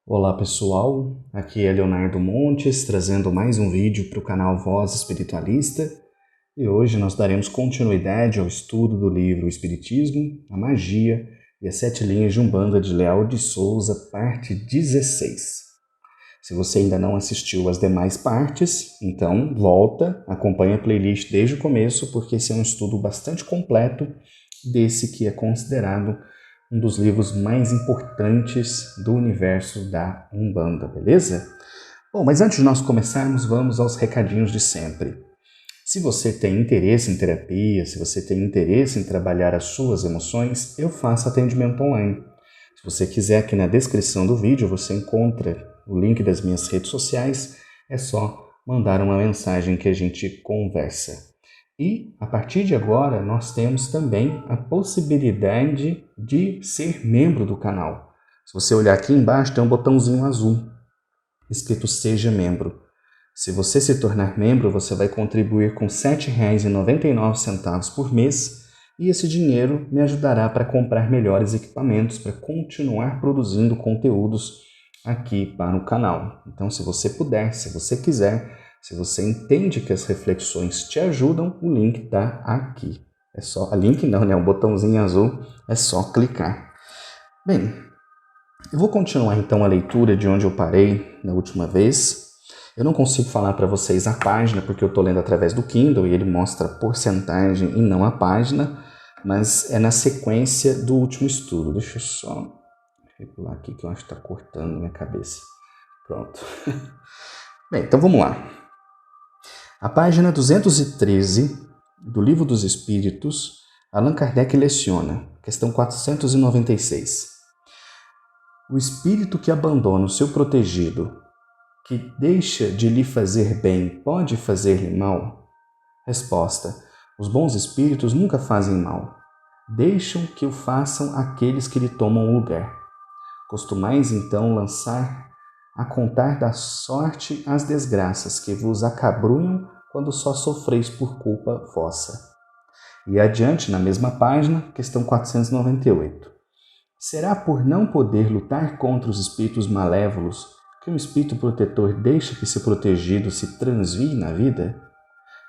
Olá pessoal, aqui é Leonardo Montes trazendo mais um vídeo para o canal Voz Espiritualista e hoje nós daremos continuidade ao estudo do livro O Espiritismo, a Magia e as Sete Linhas de Umbanda de Leal de Souza, parte 16. Se você ainda não assistiu às demais partes, então volta, acompanha a playlist desde o começo porque esse é um estudo bastante completo desse que é considerado um dos livros mais importantes do universo da Umbanda, beleza? Bom, mas antes de nós começarmos, vamos aos recadinhos de sempre. Se você tem interesse em terapia, se você tem interesse em trabalhar as suas emoções, eu faço atendimento online. Se você quiser, aqui na descrição do vídeo você encontra o link das minhas redes sociais, é só mandar uma mensagem que a gente conversa. E, a partir de agora, nós temos também a possibilidade de ser membro do canal. Se você olhar aqui embaixo, tem um botãozinho azul, escrito Seja Membro. Se você se tornar membro, você vai contribuir com R$ 7,99 por mês e esse dinheiro me ajudará para comprar melhores equipamentos para continuar produzindo conteúdos aqui para o canal. Então, se você puder, se você quiser, se você entende que as reflexões te ajudam, o link está aqui. É só, link não, né? Um botãozinho azul, é só clicar. Bem, eu vou continuar então a leitura de onde eu parei na última vez. Eu não consigo falar para vocês a página, porque eu estou lendo através do Kindle e ele mostra a porcentagem e não a página, mas é na sequência do último estudo. Deixa eu só regular aqui que eu acho que está cortando minha cabeça. Pronto. Bem, então vamos lá. A página 213 do Livro dos Espíritos, Allan Kardec leciona, questão 496. O espírito que abandona o seu protegido, que deixa de lhe fazer bem, pode fazer-lhe mal? Resposta: os bons espíritos nunca fazem mal. Deixam que o façam aqueles que lhe tomam o lugar. Costumais então lançar a contar da sorte as desgraças que vos acabrunham quando só sofreis por culpa vossa. E adiante, na mesma página, questão 498. Será por não poder lutar contra os espíritos malévolos que um espírito protetor deixa que seu protegido se transvie na vida?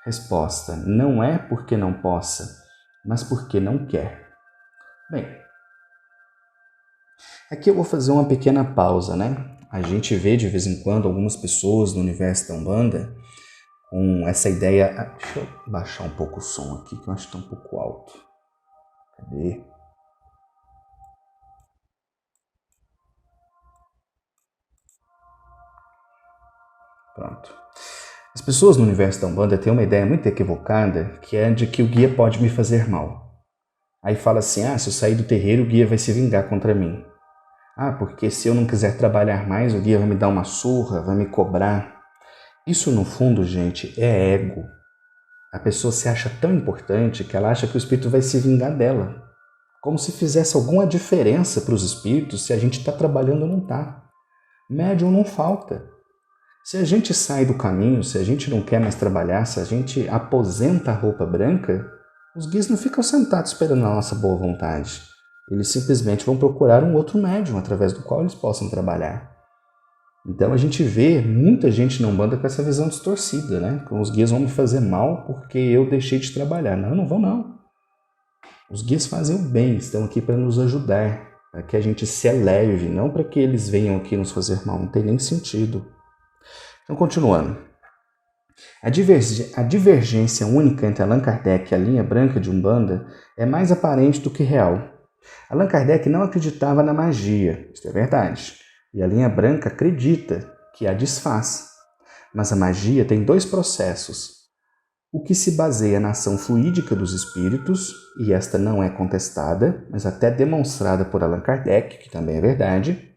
Resposta: não é porque não possa, mas porque não quer. Bem, aqui eu vou fazer uma pequena pausa, né? A gente vê de vez em quando algumas pessoas no universo da Umbanda com essa ideia... Deixa eu baixar um pouco o som aqui, que eu acho que está um pouco alto. Cadê? Pronto. As pessoas no universo da Umbanda têm uma ideia muito equivocada, que é de que o guia pode me fazer mal. Aí fala assim, se eu sair do terreiro, o guia vai se vingar contra mim. Porque se eu não quiser trabalhar mais, o guia vai me dar uma surra, vai me cobrar. Isso, no fundo, gente, é ego. A pessoa se acha tão importante que ela acha que o espírito vai se vingar dela. Como se fizesse alguma diferença para os espíritos se a gente está trabalhando ou não está. Médium não falta. Se a gente sai do caminho, se a gente não quer mais trabalhar, se a gente aposenta a roupa branca, os guias não ficam sentados esperando a nossa boa vontade. Eles simplesmente vão procurar um outro médium através do qual eles possam trabalhar. Então a gente vê muita gente na Umbanda com essa visão distorcida, né? Que os guias vão me fazer mal porque eu deixei de trabalhar. Não, não vão não. Os guias fazem o bem, estão aqui para nos ajudar, para que a gente se eleve, não para que eles venham aqui nos fazer mal. Não tem nem sentido. Então, continuando. A divergência única entre Allan Kardec e a linha branca de Umbanda é mais aparente do que real. Allan Kardec não acreditava na magia, isso é verdade, e a linha branca acredita que a desfaz. Mas a magia tem dois processos. O que se baseia na ação fluídica dos espíritos, e esta não é contestada, mas até demonstrada por Allan Kardec, que também é verdade,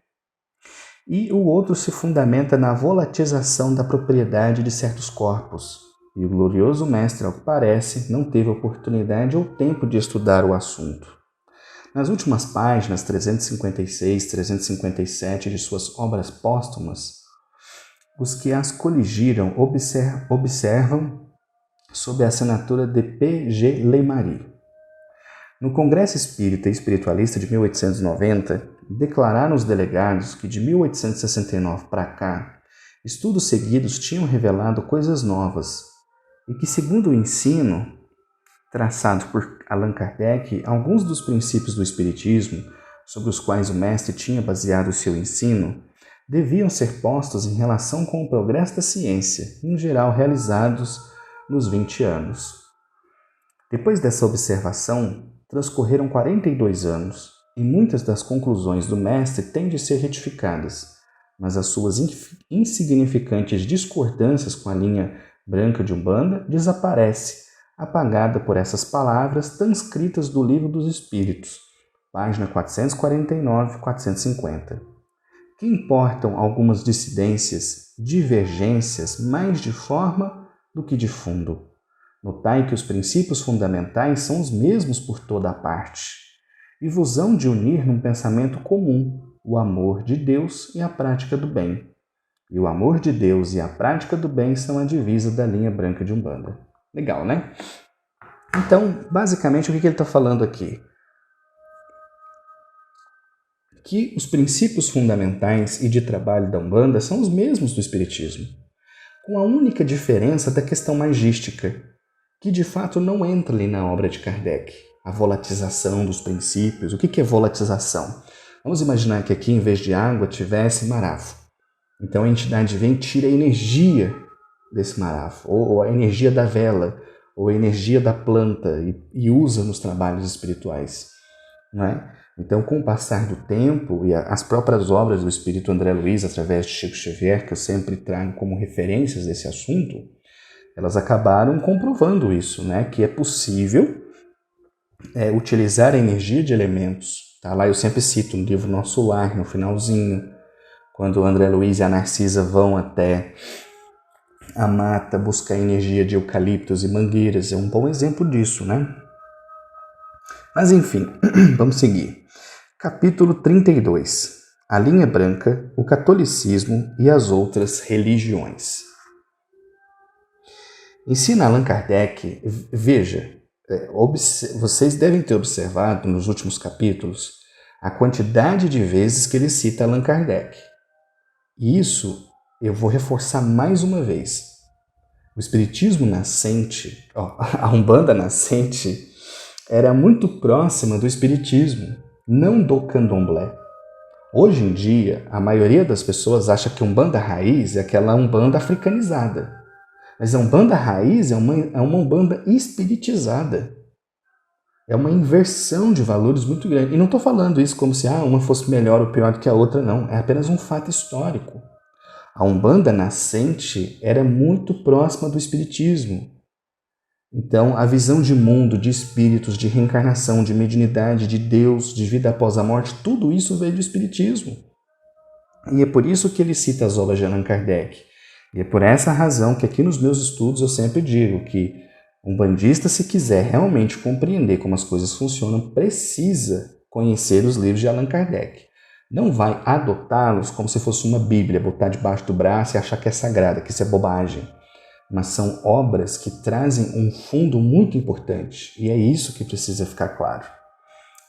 e o outro se fundamenta na volatização da propriedade de certos corpos. E o glorioso mestre, ao que parece, não teve oportunidade ou tempo de estudar o assunto. Nas últimas páginas 356 e 357 de suas obras póstumas, os que as coligiram observam sob a assinatura de P. G. Leymarie. No Congresso Espírita e Espiritualista de 1890, declararam os delegados que de 1869 para cá, estudos seguidos tinham revelado coisas novas e que, segundo o ensino traçado por Allan Kardec, alguns dos princípios do Espiritismo, sobre os quais o mestre tinha baseado o seu ensino, deviam ser postos em relação com o progresso da ciência, em geral realizados nos 20 anos. Depois dessa observação, transcorreram 42 anos e muitas das conclusões do mestre têm de ser retificadas, mas as suas insignificantes discordâncias com a linha branca de Umbanda desaparece, apagada por essas palavras transcritas do Livro dos Espíritos, página 449 e 450. Que importam algumas dissidências, divergências, mais de forma do que de fundo. Notai que os princípios fundamentais são os mesmos por toda a parte, e vos hão de unir num pensamento comum, o amor de Deus e a prática do bem. E o amor de Deus e a prática do bem são a divisa da linha branca de Umbanda. Legal, né? Então, basicamente, o que ele está falando aqui? Que os princípios fundamentais e de trabalho da Umbanda são os mesmos do Espiritismo, com a única diferença da questão magística, que de fato não entra ali na obra de Kardec. A volatização dos princípios. O que é volatização? Vamos imaginar que aqui, em vez de água, tivesse marafo. Então a entidade vem e tira a energia desse marafo, ou a energia da vela, ou a energia da planta, e usa nos trabalhos espirituais. Não é? Então, com o passar do tempo e as próprias obras do Espírito André Luiz, através de Chico Xavier, que eu sempre trago como referências desse assunto, elas acabaram comprovando isso, né? Que é possível utilizar a energia de elementos. Tá? Lá eu sempre cito no livro Nosso Lar, no finalzinho, quando o André Luiz e a Narcisa vão até a mata buscar energia de eucaliptos e mangueiras. É um bom exemplo disso, né? Mas enfim, vamos seguir. Capítulo 32. A linha branca, o catolicismo e as outras religiões. Ensina Allan Kardec, veja, vocês devem ter observado nos últimos capítulos a quantidade de vezes que ele cita Allan Kardec. E isso eu vou reforçar mais uma vez. O Espiritismo nascente, a Umbanda nascente, era muito próxima do Espiritismo, não do Candomblé. Hoje em dia, a maioria das pessoas acha que Umbanda raiz é aquela Umbanda africanizada. Mas a Umbanda raiz é uma Umbanda espiritizada. É uma inversão de valores muito grande. E não estou falando isso como se uma fosse melhor ou pior do que a outra, não. É apenas um fato histórico. A Umbanda nascente era muito próxima do Espiritismo. Então, a visão de mundo, de espíritos, de reencarnação, de mediunidade, de Deus, de vida após a morte, tudo isso veio do Espiritismo. E é por isso que ele cita as obras de Allan Kardec. E é por essa razão que aqui nos meus estudos eu sempre digo que um umbandista, se quiser realmente compreender como as coisas funcionam, precisa conhecer os livros de Allan Kardec. Não vai adotá-los como se fosse uma Bíblia, botar debaixo do braço e achar que é sagrada, que isso é bobagem. Mas são obras que trazem um fundo muito importante, e é isso que precisa ficar claro.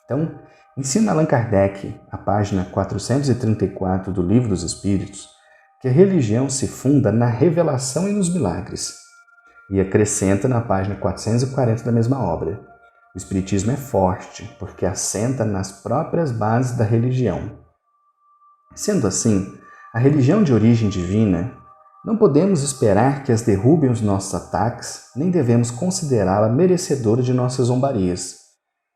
Então, ensina Allan Kardec, a página 434 do Livro dos Espíritos, que a religião se funda na revelação e nos milagres, e acrescenta na página 440 da mesma obra. O Espiritismo é forte, porque assenta nas próprias bases da religião. Sendo assim, a religião de origem divina, não podemos esperar que as derrubem os nossos ataques, nem devemos considerá-la merecedora de nossas zombarias.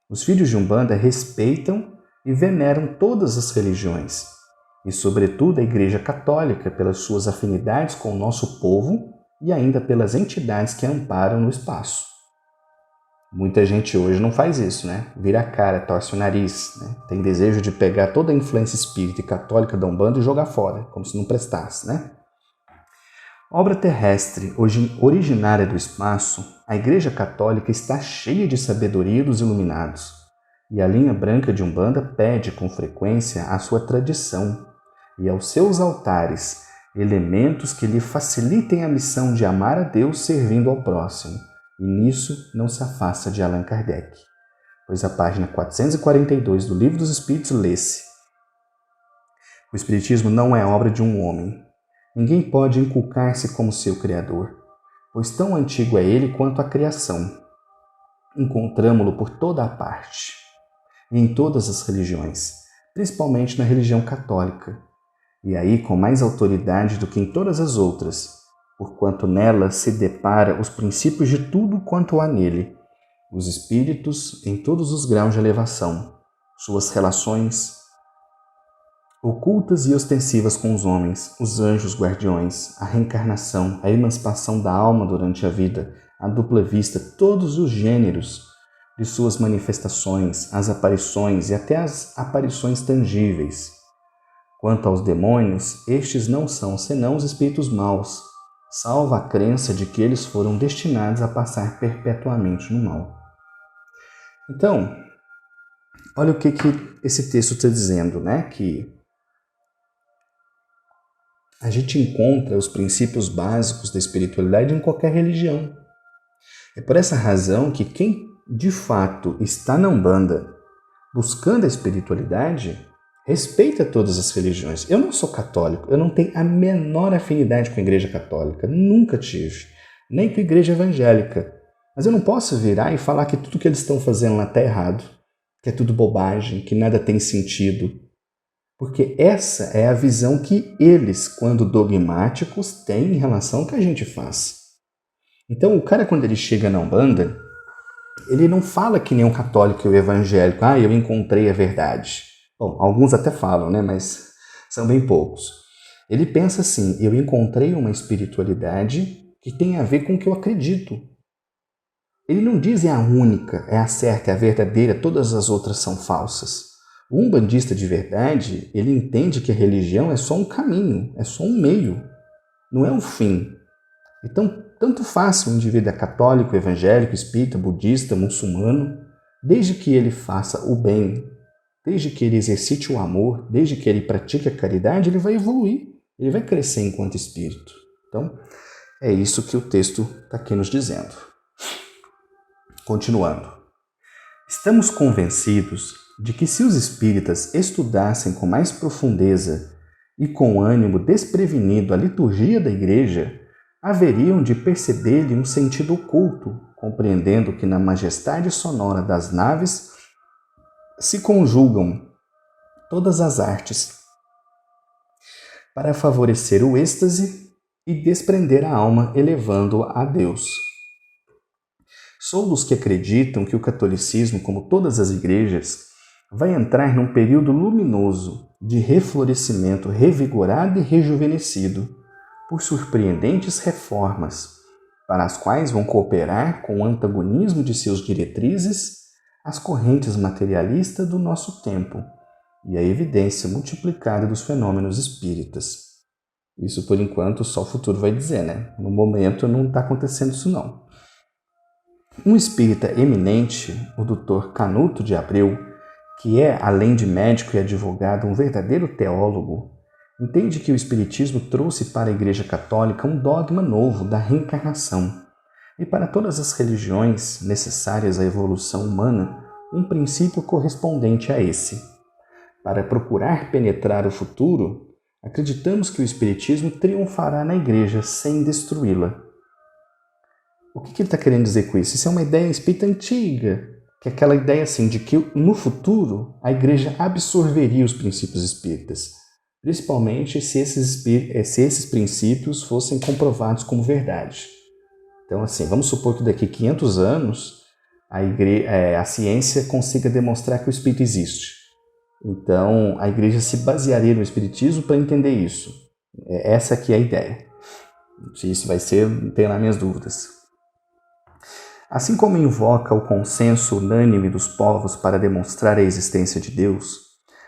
Os filhos de Umbanda respeitam e veneram todas as religiões, e sobretudo a Igreja Católica pelas suas afinidades com o nosso povo e ainda pelas entidades que a amparam no espaço. Muita gente hoje não faz isso, né? Vira a cara, torce o nariz, né? Tem desejo de pegar toda a influência espírita e católica da Umbanda e jogar fora, como se não prestasse, né? Obra terrestre, originária do espaço, a Igreja Católica está cheia de sabedoria dos iluminados, e a linha branca de Umbanda pede com frequência a sua tradição e aos seus altares elementos que lhe facilitem a missão de amar a Deus servindo ao próximo, e nisso não se afasta de Allan Kardec. pois a página 442 do Livro dos Espíritos lê-se: o Espiritismo não é obra de um homem. Ninguém pode inculcar-se como seu criador, pois tão antigo é ele quanto a criação. Encontramo-lo por toda a parte, e em todas as religiões, principalmente na religião católica, e aí com mais autoridade do que em todas as outras, porquanto nela se depara os princípios de tudo quanto há nele, os espíritos em todos os graus de elevação, suas relações ocultas e ostensivas com os homens, os anjos guardiões, a reencarnação, a emancipação da alma durante a vida, a dupla vista, todos os gêneros de suas manifestações, as aparições e até as aparições tangíveis. Quanto aos demônios, estes não são senão os espíritos maus, salvo a crença de que eles foram destinados a passar perpetuamente no mal. Então, olha o que esse texto está dizendo, né? Que a gente encontra os princípios básicos da espiritualidade em qualquer religião. É por essa razão que quem de fato está na Umbanda buscando a espiritualidade respeita todas as religiões. Eu não sou católico, eu não tenho a menor afinidade com a Igreja Católica, nunca tive, nem com a Igreja Evangélica. Mas eu não posso virar e falar que tudo que eles estão fazendo lá está errado, que é tudo bobagem, que nada tem sentido. Porque essa é a visão que eles, quando dogmáticos, têm em relação ao que a gente faz. Então, o cara, quando ele chega na Umbanda, ele não fala que nem um católico ou evangélico, eu encontrei a verdade. Bom, alguns até falam, né? Mas são bem poucos. Ele pensa assim: eu encontrei uma espiritualidade que tem a ver com o que eu acredito. Ele não diz é a única, é a certa, é a verdadeira, todas as outras são falsas. O umbandista de verdade, ele entende que a religião é só um caminho, é só um meio, não é um fim. Então, tanto faz se o indivíduo é católico, evangélico, espírita, budista, muçulmano, desde que ele faça o bem, desde que ele exercite o amor, desde que ele pratique a caridade, ele vai evoluir, ele vai crescer enquanto espírito. Então, é isso que o texto está aqui nos dizendo. Continuando. Estamos convencidos de que se os espíritas estudassem com mais profundeza e com ânimo desprevenido a liturgia da Igreja, haveriam de perceber-lhe um sentido oculto, compreendendo que na majestade sonora das naves se conjugam todas as artes para favorecer o êxtase e desprender a alma, elevando-a a Deus. Sou dos que acreditam que o catolicismo, como todas as igrejas, vai entrar num período luminoso de reflorescimento revigorado e rejuvenescido por surpreendentes reformas, para as quais vão cooperar com o antagonismo de seus diretrizes as correntes materialistas do nosso tempo e a evidência multiplicada dos fenômenos espíritas. Isso, por enquanto, só o futuro vai dizer, né? No momento não está acontecendo isso, não. Um espírita eminente, o Dr. Canuto de Abreu, que é, além de médico e advogado, um verdadeiro teólogo, entende que o Espiritismo trouxe para a Igreja Católica um dogma novo da reencarnação e para todas as religiões necessárias à evolução humana, um princípio correspondente a esse. Para procurar penetrar o futuro, acreditamos que o Espiritismo triunfará na Igreja sem destruí-la. O que ele está querendo dizer com isso? Isso é uma ideia espírita antiga, que é aquela ideia assim, de que no futuro a Igreja absorveria os princípios espíritas, principalmente se esses princípios fossem comprovados como verdade. Então, assim, vamos supor que daqui a 500 anos a ciência consiga demonstrar que o espírito existe. Então, a Igreja se basearia no Espiritismo para entender isso. Essa aqui é a ideia. Se isso vai ser, tenho lá minhas dúvidas. Assim como invoca o consenso unânime dos povos para demonstrar a existência de Deus,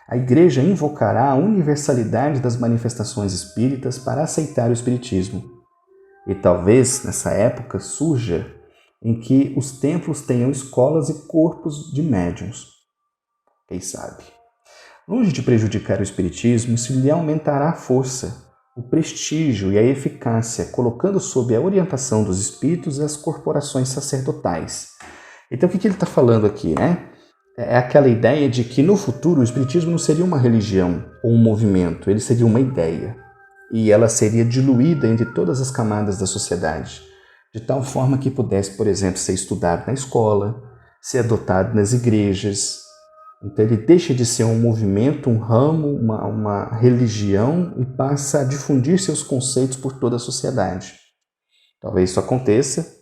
a Igreja invocará a universalidade das manifestações espíritas para aceitar o Espiritismo. E talvez, nessa época, surja em que os templos tenham escolas e corpos de médiuns. Quem sabe? Longe de prejudicar o Espiritismo, isso lhe aumentará a força, o prestígio e a eficácia, colocando sob a orientação dos espíritos e as corporações sacerdotais. Então, o que ele está falando aqui, né? é aquela ideia de que no futuro o Espiritismo não seria uma religião ou um movimento, ele seria uma ideia. E ela seria diluída entre todas as camadas da sociedade, de tal forma que pudesse, por exemplo, ser estudado na escola, ser adotado nas igrejas. Então ele deixa de ser um movimento, um ramo, uma religião e passa a difundir seus conceitos por toda a sociedade. Talvez isso aconteça.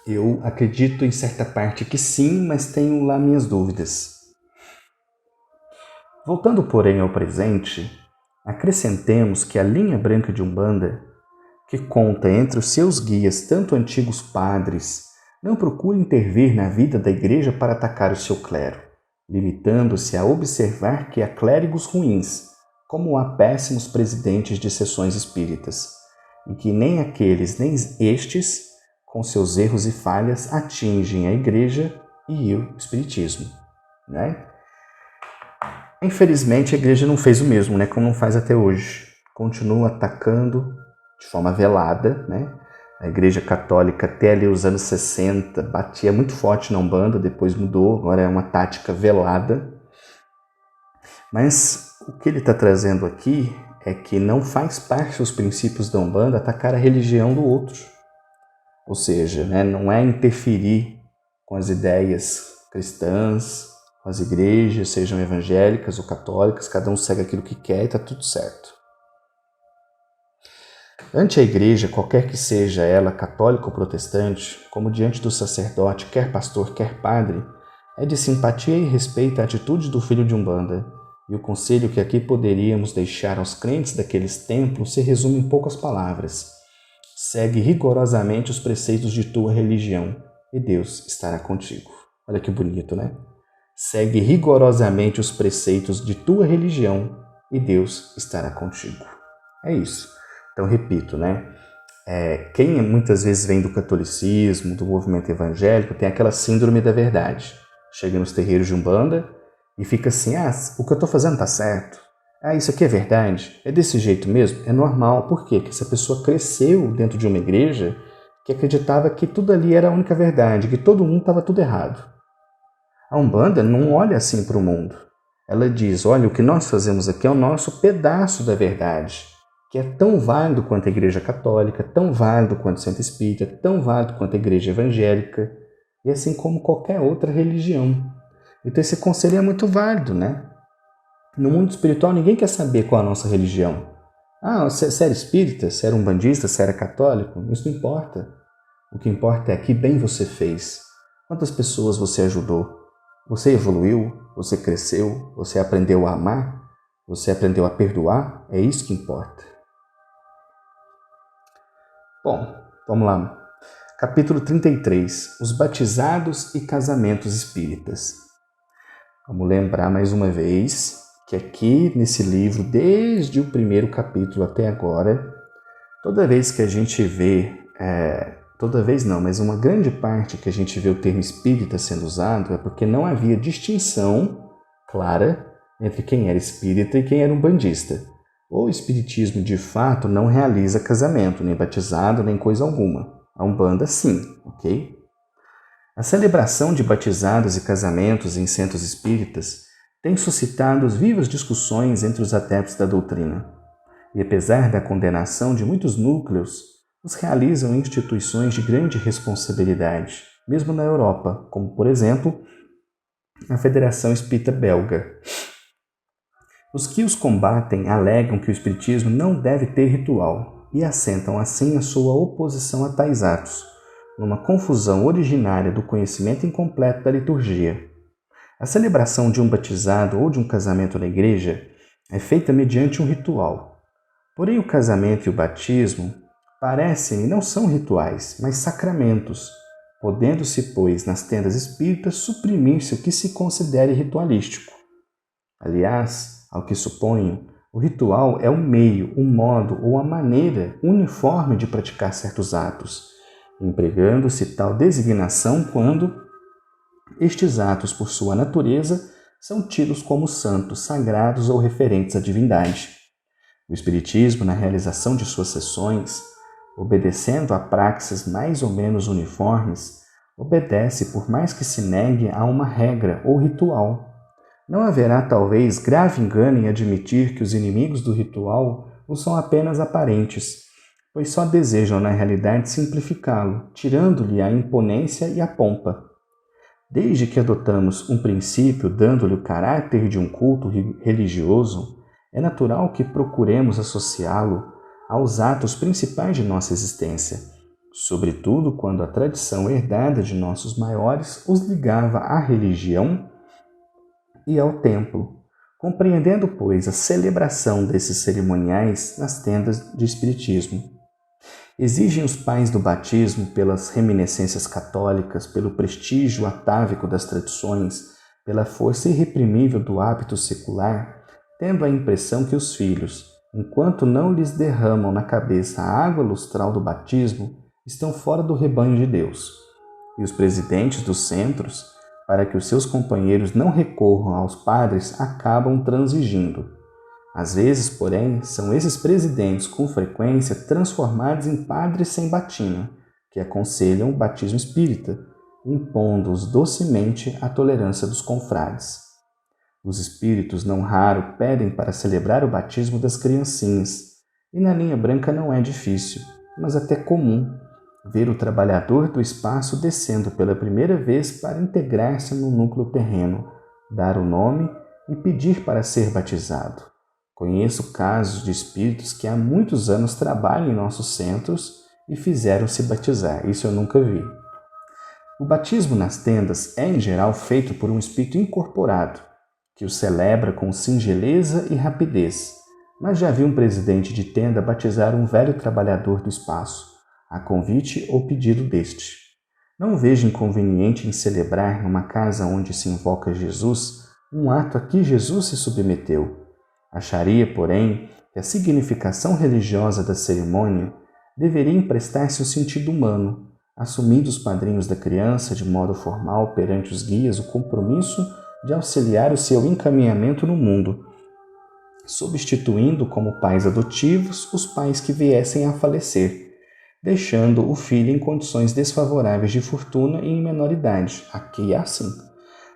Eu acredito em certa parte que sim, mas tenho lá minhas dúvidas. Voltando, porém, ao presente, acrescentemos que a linha branca de Umbanda, que conta entre os seus guias tanto antigos padres, não procura intervir na vida da igreja para atacar o seu clero, limitando-se a observar que há clérigos ruins, como há péssimos presidentes de sessões espíritas, e que nem aqueles nem estes, com seus erros e falhas, atingem a igreja e o espiritismo, né? Infelizmente, a igreja não fez o mesmo, né? Como não faz até hoje. Continua atacando de forma velada, né? A igreja católica, até ali os anos 60, batia muito forte na Umbanda, depois mudou, agora é uma tática velada. Mas o que ele está trazendo aqui é que não faz parte dos princípios da Umbanda atacar a religião do outro. Ou seja, né, não é interferir com as ideias cristãs, com as igrejas, sejam evangélicas ou católicas, cada um segue aquilo que quer e está tudo certo. Ante a igreja, qualquer que seja ela, católica ou protestante, como diante do sacerdote, quer pastor, quer padre, é de simpatia e respeito a atitude do filho de Umbanda, e o conselho que aqui poderíamos deixar aos crentes daqueles templos se resume em poucas palavras. Segue rigorosamente os preceitos de tua religião, e Deus estará contigo. Olha que bonito, né? Segue rigorosamente os preceitos de tua religião, e Deus estará contigo. É isso. Então, repito, né? Quem muitas vezes vem do catolicismo, do movimento evangélico, tem aquela síndrome da verdade. Chega nos terreiros de Umbanda e fica assim, o que eu estou fazendo está certo. Isso aqui é verdade? É desse jeito mesmo? É normal. Por quê? Porque essa pessoa cresceu dentro de uma igreja que acreditava que tudo ali era a única verdade, que todo mundo estava tudo errado. A Umbanda não olha assim para o mundo. Ela diz, olha, o que nós fazemos aqui é o nosso pedaço da verdade, que é tão válido quanto a igreja católica, tão válido quanto o centro espírita, tão válido quanto a igreja evangélica, e assim como qualquer outra religião. Então esse conselho é muito válido, né? No mundo espiritual ninguém quer saber qual é a nossa religião. Você era espírita, você era umbandista, você era católico, isso não importa. O que importa é que bem você fez, quantas pessoas você ajudou. Você evoluiu, você cresceu, você aprendeu a amar, você aprendeu a perdoar, é isso que importa. Bom, vamos lá. Capítulo 33, os batizados e casamentos espíritas. Vamos lembrar mais uma vez que aqui nesse livro, desde o primeiro capítulo até agora, toda vez que a gente vê... Toda vez não, mas uma grande parte que a gente vê o termo espírita sendo usado é porque não havia distinção clara entre quem era espírita e quem era umbandista. O espiritismo, de fato, não realiza casamento, nem batizado, nem coisa alguma. A Umbanda, sim, ok? A celebração de batizados e casamentos em centros espíritas tem suscitado vivas discussões entre os adeptos da doutrina. E apesar da condenação de muitos núcleos, os realizam em instituições de grande responsabilidade, mesmo na Europa, como, por exemplo, a Federação Espírita Belga. Os que os combatem alegam que o espiritismo não deve ter ritual e assentam assim a sua oposição a tais atos, numa confusão originária do conhecimento incompleto da liturgia. A celebração de um batizado ou de um casamento na igreja é feita mediante um ritual. Porém, o casamento e o batismo parecem e não são rituais, mas sacramentos, podendo-se, pois, nas tendas espíritas suprimir-se o que se considere ritualístico. Aliás, ao que suponho, o ritual é o meio, o modo ou a maneira uniforme de praticar certos atos, empregando-se tal designação quando estes atos, por sua natureza, são tidos como santos, sagrados ou referentes à divindade. O Espiritismo, na realização de suas sessões, obedecendo a praxes mais ou menos uniformes, obedece por mais que se negue a uma regra ou ritual. Não haverá talvez grave engano em admitir que os inimigos do ritual não são apenas aparentes, pois só desejam na realidade simplificá-lo, tirando-lhe a imponência e a pompa. Desde que adotamos um princípio dando-lhe o caráter de um culto religioso, é natural que procuremos associá-lo aos atos principais de nossa existência, sobretudo quando a tradição herdada de nossos maiores os ligava à religião e ao templo, compreendendo, pois, a celebração desses cerimoniais nas tendas de espiritismo. Exigem os pais do batismo pelas reminiscências católicas, pelo prestígio atávico das tradições, pela força irreprimível do hábito secular, tendo a impressão que os filhos, enquanto não lhes derramam na cabeça a água lustral do batismo, estão fora do rebanho de Deus. E os presidentes dos centros, para que os seus companheiros não recorram aos padres, acabam transigindo. Às vezes, porém, são esses presidentes com frequência transformados em padres sem batina, que aconselham o batismo espírita, impondo-os docemente à tolerância dos confrades. Os espíritos não raro pedem para celebrar o batismo das criancinhas, e na linha branca não é difícil, mas até comum, ver o trabalhador do espaço descendo pela primeira vez para integrar-se no núcleo terreno, dar o nome e pedir para ser batizado. Conheço casos de espíritos que há muitos anos trabalham em nossos centros e fizeram-se batizar. Isso eu nunca vi. O batismo nas tendas é, em geral, feito por um espírito incorporado, que o celebra com singeleza e rapidez. Mas já vi um presidente de tenda batizar um velho trabalhador do espaço, a convite ou pedido deste. Não vejo inconveniente em celebrar numa casa onde se invoca Jesus um ato a que Jesus se submeteu. Acharia, porém, que a significação religiosa da cerimônia deveria emprestar-se um sentido humano, assumindo os padrinhos da criança de modo formal perante os guias o compromisso de auxiliar o seu encaminhamento no mundo, substituindo como pais adotivos os pais que viessem a falecer, deixando o filho em condições desfavoráveis de fortuna e em menor idade. Aqui é assim.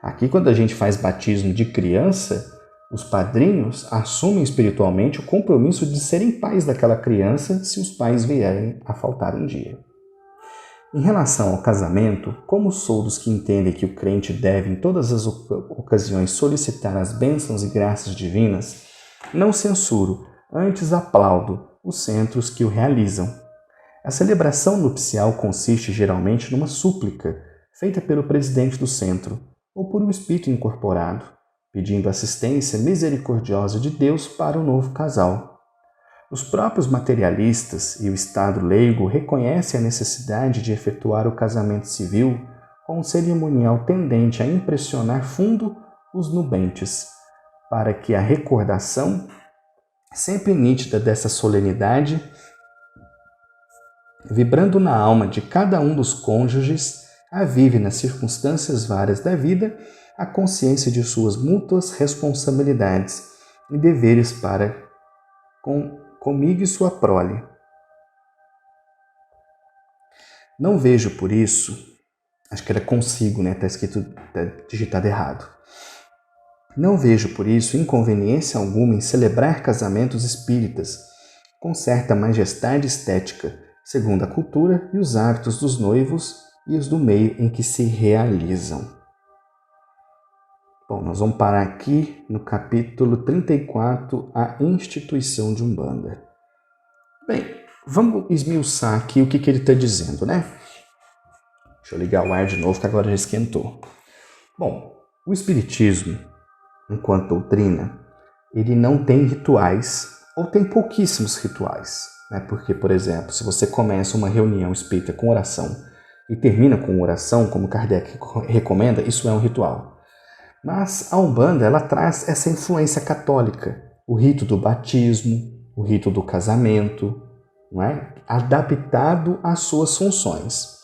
Aqui, quando a gente faz batismo de criança, os padrinhos assumem espiritualmente o compromisso de serem pais daquela criança se os pais vierem a faltar um dia. Em relação ao casamento, como sou dos que entendem que o crente deve em todas as ocasiões solicitar as bênçãos e graças divinas, não censuro, antes aplaudo os centros que o realizam. A celebração nupcial consiste geralmente numa súplica, feita pelo presidente do centro, ou por um espírito incorporado, pedindo assistência misericordiosa de Deus para o novo casal. Os próprios materialistas e o Estado leigo reconhecem a necessidade de efetuar o casamento civil com um cerimonial tendente a impressionar fundo os nubentes, para que a recordação, sempre nítida dessa solenidade, vibrando na alma de cada um dos cônjuges, avive nas circunstâncias várias da vida a consciência de suas mútuas responsabilidades e deveres para comigo e sua prole. Não vejo por isso, acho que era consigo, né? Está escrito, tá digitado errado. Não vejo por isso inconveniência alguma em celebrar casamentos espíritas, com certa majestade estética, segundo a cultura e os hábitos dos noivos e os do meio em que se realizam. Bom, nós vamos parar aqui no capítulo 34, a instituição de Umbanda. Bem, vamos esmiuçar aqui o que ele está dizendo, né? Deixa eu ligar o ar de novo, que agora já esquentou. Bom, o Espiritismo, enquanto doutrina, ele não tem rituais, ou tem pouquíssimos rituais, né? Porque, por exemplo, se você começa uma reunião espírita com oração e termina com oração, como Kardec recomenda, isso é um ritual. Mas a Umbanda, ela traz essa influência católica, o rito do batismo, o rito do casamento, não é? Adaptado às suas funções.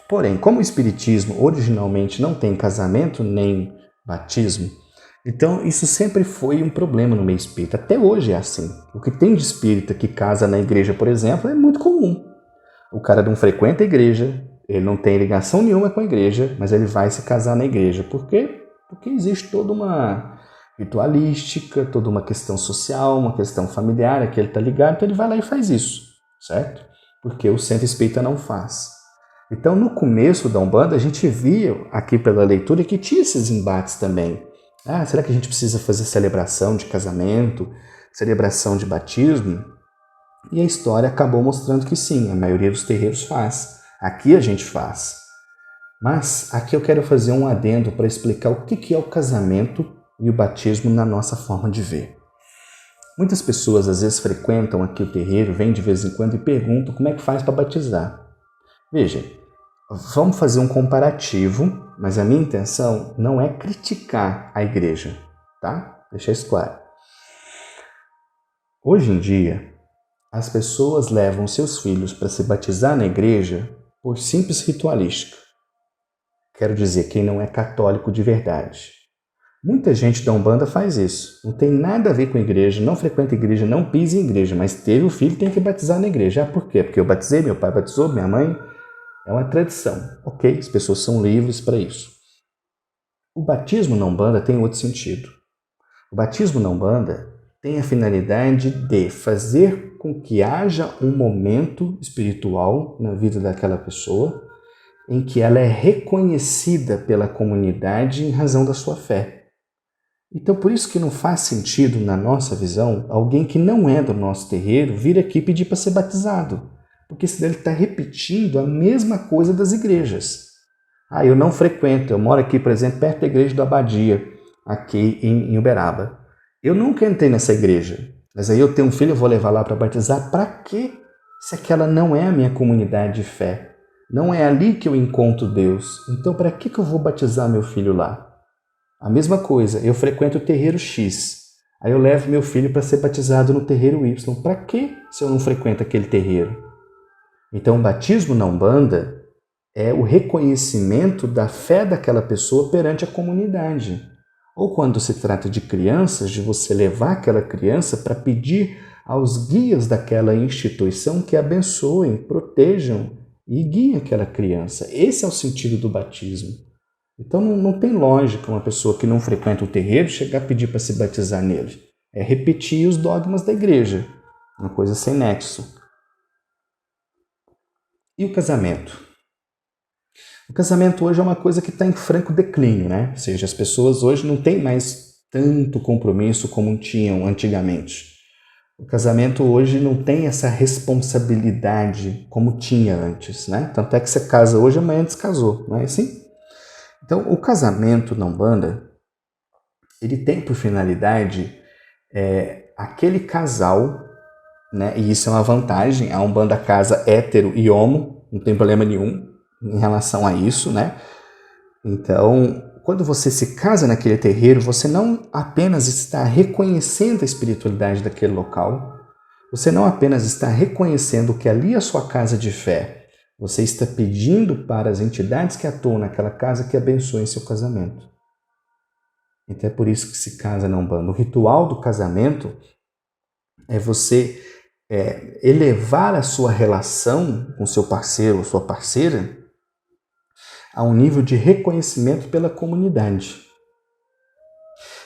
Porém, como o Espiritismo originalmente não tem casamento nem batismo, então isso sempre foi um problema no meio espírita. Até hoje é assim. O que tem de espírita que casa na igreja, por exemplo, é muito comum. O cara não frequenta a igreja, Ele não tem ligação nenhuma com a igreja, mas ele vai se casar na igreja. Por quê? Porque existe toda uma ritualística, toda uma questão social, uma questão familiar, a que ele está ligado, então ele vai lá e faz isso, certo? Porque o centro espírita não faz. Então, no começo da Umbanda, a gente via aqui pela leitura que tinha esses embates também. Será que a gente precisa fazer celebração de casamento, celebração de batismo? E a história acabou mostrando que sim, a maioria dos terreiros faz. Aqui a gente faz. Mas aqui eu quero fazer um adendo para explicar o que é o casamento e o batismo na nossa forma de ver. Muitas pessoas às vezes frequentam aqui o terreiro, vêm de vez em quando e perguntam como é que faz para batizar. Veja, vamos fazer um comparativo, mas a minha intenção não é criticar a igreja, tá? Deixa isso claro. Hoje em dia, as pessoas levam seus filhos para se batizar na igreja por simples ritualística. Quero dizer, quem não é católico de verdade. Muita gente da Umbanda faz isso. Não tem nada a ver com a igreja, não frequenta a igreja, não pisa em igreja, mas teve o filho, tem que batizar na igreja. Por quê? Porque eu batizei, meu pai batizou, minha mãe. É uma tradição, ok? As pessoas são livres para isso. O batismo na Umbanda tem outro sentido. O batismo na Umbanda tem a finalidade de fazer com que haja um momento espiritual na vida daquela pessoa em que ela é reconhecida pela comunidade em razão da sua fé. Então, por isso que não faz sentido, na nossa visão, alguém que não é do nosso terreiro vir aqui pedir para ser batizado. Porque senão ele está repetindo a mesma coisa das igrejas. Eu não frequento, eu moro aqui, por exemplo, perto da igreja do Abadia, aqui em Uberaba. Eu nunca entrei nessa igreja, mas aí eu tenho um filho, eu vou levar lá para batizar. Para quê? Se aquela não é a minha comunidade de fé. Não é ali que eu encontro Deus. Então, para que eu vou batizar meu filho lá? A mesma coisa, eu frequento o terreiro X. Aí eu levo meu filho para ser batizado no terreiro Y. Para que se eu não frequento aquele terreiro? Então, o batismo na Umbanda é o reconhecimento da fé daquela pessoa perante a comunidade. Ou quando se trata de crianças, de você levar aquela criança para pedir aos guias daquela instituição que abençoem, protejam e guiem aquela criança. Esse é o sentido do batismo. Então não tem lógica uma pessoa que não frequenta o terreiro chegar a pedir para se batizar nele. É repetir os dogmas da igreja, uma coisa sem nexo. E o casamento? O casamento hoje é uma coisa que está em franco declínio, né? Ou seja, as pessoas hoje não têm mais tanto compromisso como tinham antigamente. O casamento hoje não tem essa responsabilidade como tinha antes, né? Tanto é que você casa hoje, amanhã descasou, não é assim? Então, o casamento na Umbanda, ele tem por finalidade aquele casal, né? E isso é uma vantagem, a Umbanda casa hétero e homo, não tem problema nenhum em relação a isso, né? Então, quando você se casa naquele terreiro, você não apenas está reconhecendo a espiritualidade daquele local, você não apenas está reconhecendo que ali é a sua casa de fé, você está pedindo para as entidades que atuam naquela casa que abençoem seu casamento. Então é por isso que se casa na Umbanda. O ritual do casamento é você elevar a sua relação com seu parceiro ou sua parceira a um nível de reconhecimento pela comunidade.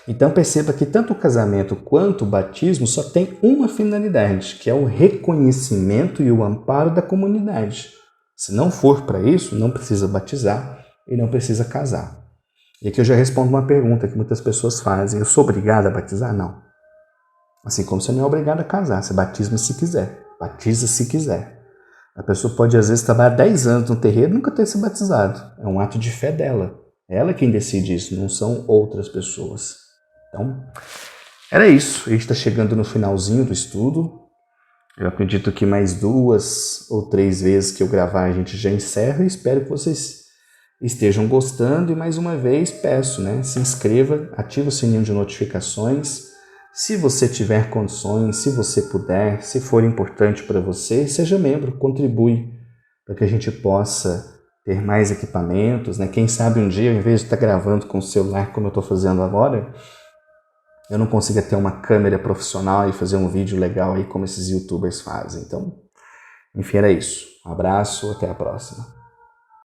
Então perceba que tanto o casamento quanto o batismo só tem uma finalidade, que é o reconhecimento e o amparo da comunidade. Se não for para isso, não precisa batizar e não precisa casar. E aqui eu já respondo uma pergunta que muitas pessoas fazem: eu sou obrigado a batizar? Não. Assim como você não é obrigado a casar, você batiza se quiser, batiza se quiser. A pessoa pode, às vezes, trabalhar 10 anos no terreiro e nunca ter se batizado. É um ato de fé dela. É ela quem decide isso, não são outras pessoas. Então, era isso. A gente está chegando no finalzinho do estudo. Eu acredito que mais 2 ou 3 vezes que eu gravar a gente já encerra. E espero que vocês estejam gostando. E mais uma vez peço, né? Se inscreva, ative o sininho de notificações. Se você tiver condições, se você puder, se for importante para você, seja membro, contribui para que a gente possa ter mais equipamentos, né? Quem sabe um dia, ao invés de estar gravando com o celular como eu estou fazendo agora, eu não consiga ter uma câmera profissional e fazer um vídeo legal aí como esses youtubers fazem. Então, enfim, era isso. Um abraço, até a próxima.